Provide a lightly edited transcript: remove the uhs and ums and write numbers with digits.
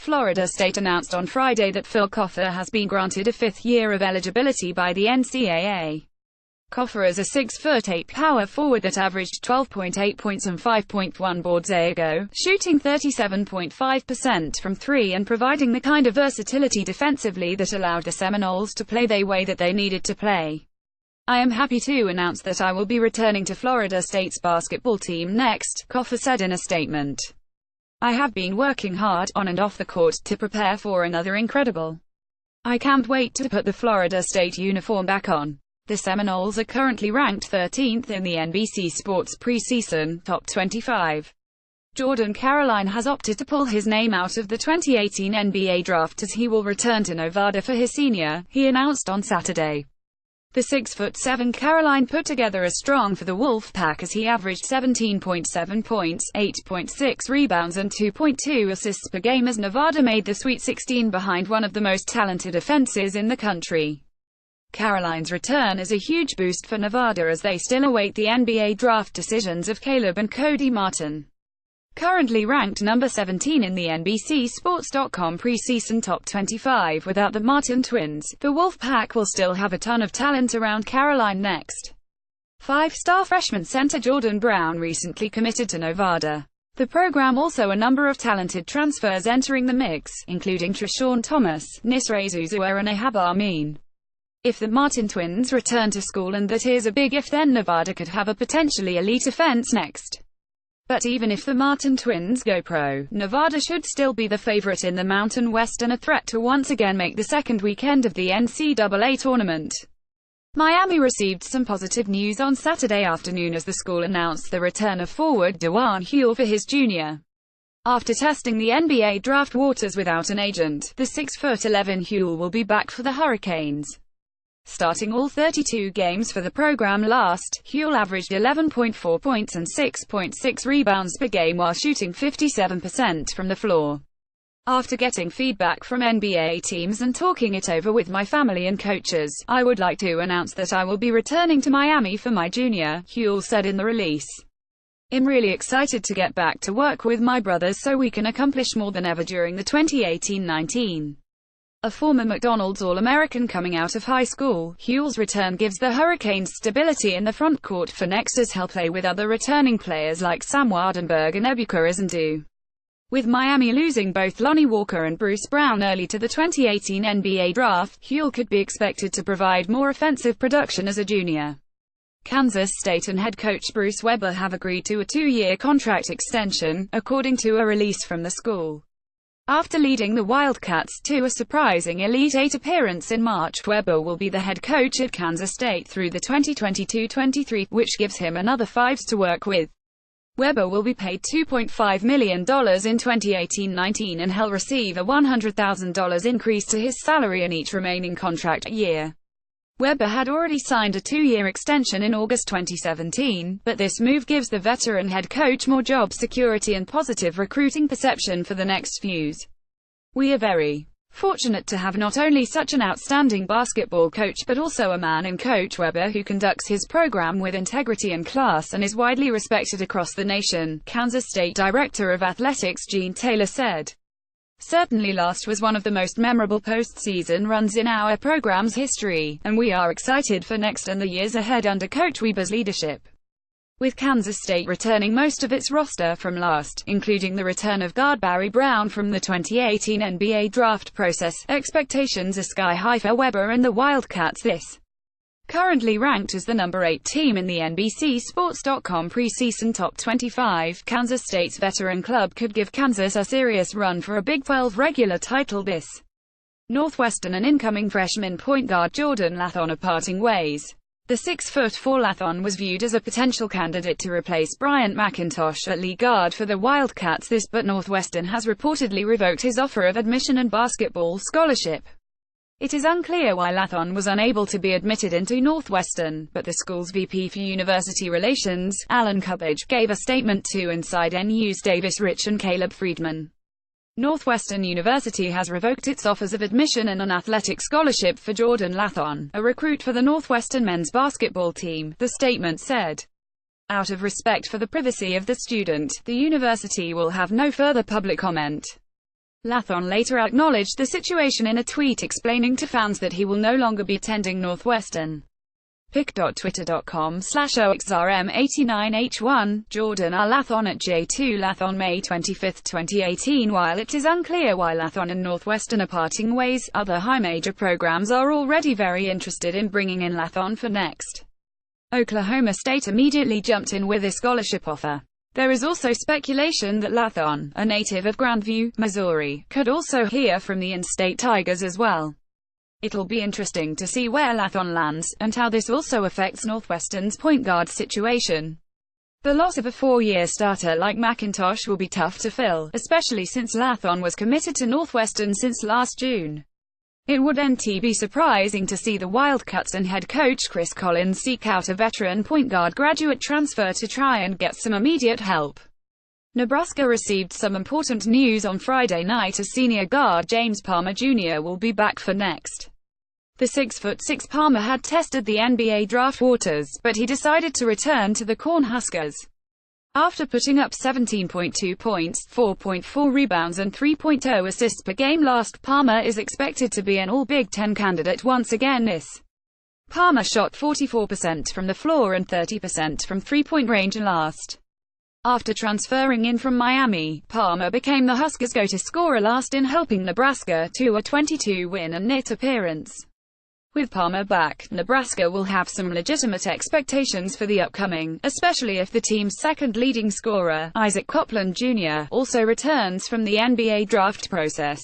Florida State announced on Friday that Phil Coffer has been granted a fifth year of eligibility by the NCAA. Coffer is a 6'8" power forward that averaged 12.8 points and 5.1 boards a game, shooting 37.5% from three and providing the kind of versatility defensively that allowed the Seminoles to play the way that they needed to play. "I am happy to announce that I will be returning to Florida State's basketball team next," Coffer said in a statement. "I have been working hard, on and off the court, to prepare for another incredible. I can't wait to put the Florida State uniform back on." The Seminoles are currently ranked 13th in the NBC Sports preseason top 25. Jordan Caroline has opted to pull his name out of the 2018 NBA draft as he will return to Nevada for his senior, he announced on Saturday. The 6'7" Caroline put together a strong for the Wolfpack as he averaged 17.7 points, 8.6 rebounds and 2.2 assists per game as Nevada made the Sweet 16 behind one of the most talented offenses in the country. Caroline's return is a huge boost for Nevada as they still await the NBA draft decisions of Caleb and Cody Martin. Currently ranked number 17 in the NBCSports.com preseason top 25 without the Martin twins, the Wolfpack will still have a ton of talent around Caroline next. Five-star freshman center Jordan Brown recently committed to Nevada. The program also a number of talented transfers entering the mix, including Treshawn Thomas, Nisre Zuzua and Ahab Amin. If the Martin twins return to school, and that is a big if, then Nevada could have a potentially elite offense next. But even if the Martin twins go pro, Nevada should still be the favorite in the Mountain West and a threat to once again make the second weekend of the NCAA tournament. Miami received some positive news on Saturday afternoon as the school announced the return of forward DeJuan Huell for his junior. After testing the NBA draft waters without an agent, the 6'11" Huell will be back for the Hurricanes. Starting all 32 games for the program last, Huell averaged 11.4 points and 6.6 rebounds per game while shooting 57% from the floor. "After getting feedback from NBA teams and talking it over with my family and coaches, I would like to announce that I will be returning to Miami for my junior," Huell said in the release. "I'm really excited to get back to work with my brothers so we can accomplish more than ever during the 2018-19. A former McDonald's All-American coming out of high school, Huell's return gives the Hurricanes stability in the front court for next as he'll play with other returning players like Sam Waardenburg and Ebuka Izindu. With Miami losing both Lonnie Walker and Bruce Brown early to the 2018 NBA draft, Huell could be expected to provide more offensive production as a junior. Kansas State and head coach Bruce Weber have agreed to a 2-year contract extension, according to a release from the school. After leading the Wildcats to a surprising Elite Eight appearance in March, Weber will be the head coach at Kansas State through the 2022-23, which gives him another 5 to work with. Weber will be paid $2.5 million in 2018-19 and he'll receive a $100,000 increase to his salary in each remaining contract year. Weber had already signed a 2-year extension in August 2017, but this move gives the veteran head coach more job security and positive recruiting perception for the next few. "We are very fortunate to have not only such an outstanding basketball coach but also a man in Coach Weber who conducts his program with integrity and class and is widely respected across the nation," Kansas State Director of Athletics Gene Taylor said. "Certainly last was one of the most memorable postseason runs in our program's history, and we are excited for next and the years ahead under Coach Weber's leadership." With Kansas State returning most of its roster from last, including the return of guard Barry Brown from the 2018 NBA draft process, expectations are sky high for Weber and the Wildcats this. Currently ranked as the number 8 team in the NBCSports.com preseason top 25, Kansas State's veteran club could give Kansas a serious run for a Big 12 regular title this. Northwestern and incoming freshman point guard Jordan Lathon are parting ways. The 6'4" Lathon was viewed as a potential candidate to replace Bryant McIntosh at lead guard for the Wildcats but Northwestern has reportedly revoked his offer of admission and basketball scholarship. It is unclear why Lathon was unable to be admitted into Northwestern, but the school's VP for University Relations, Alan Cubbage, gave a statement to Inside NU's Davis Rich and Caleb Friedman. Northwestern University has revoked its offers of admission and an athletic scholarship for Jordan Lathon, a recruit for the Northwestern men's basketball team, the statement said. Out of respect for the privacy of the student, the university will have no further public comment. Lathon later acknowledged the situation in a tweet explaining to fans that he will no longer be attending Northwestern. pic.twitter.com/oxrm89h1, Jordan R. Lathon at J2 Lathon May 25, 2018. While it is unclear why Lathon and Northwestern are parting ways, other high major programs are already very interested in bringing in Lathon for next. Oklahoma State immediately jumped in with a scholarship offer. There is also speculation that Lathon, a native of Grandview, Missouri, could also hear from the in-state Tigers as well. It'll be interesting to see where Lathon lands, and how this also affects Northwestern's point guard situation. The loss of a four-year starter like McIntosh will be tough to fill, especially since Lathon was committed to Northwestern since last June. It would be surprising to see the Wildcats and head coach Chris Collins seek out a veteran point guard graduate transfer to try and get some immediate help. Nebraska received some important news on Friday night as senior guard James Palmer Jr. will be back for next. The 6'6" Palmer had tested the NBA draft waters, but he decided to return to the Cornhuskers. After putting up 17.2 points, 4.4 rebounds and 3.0 assists per game last, Palmer is expected to be an All-Big Ten candidate once again this. Palmer shot 44% from the floor and 30% from three-point range last. After transferring in from Miami, Palmer became the Huskers' go-to scorer last in helping Nebraska to a 22-win and knit appearance. With Palmer back, Nebraska will have some legitimate expectations for the upcoming, especially if the team's second leading scorer, Isaac Copeland Jr., also returns from the NBA draft process.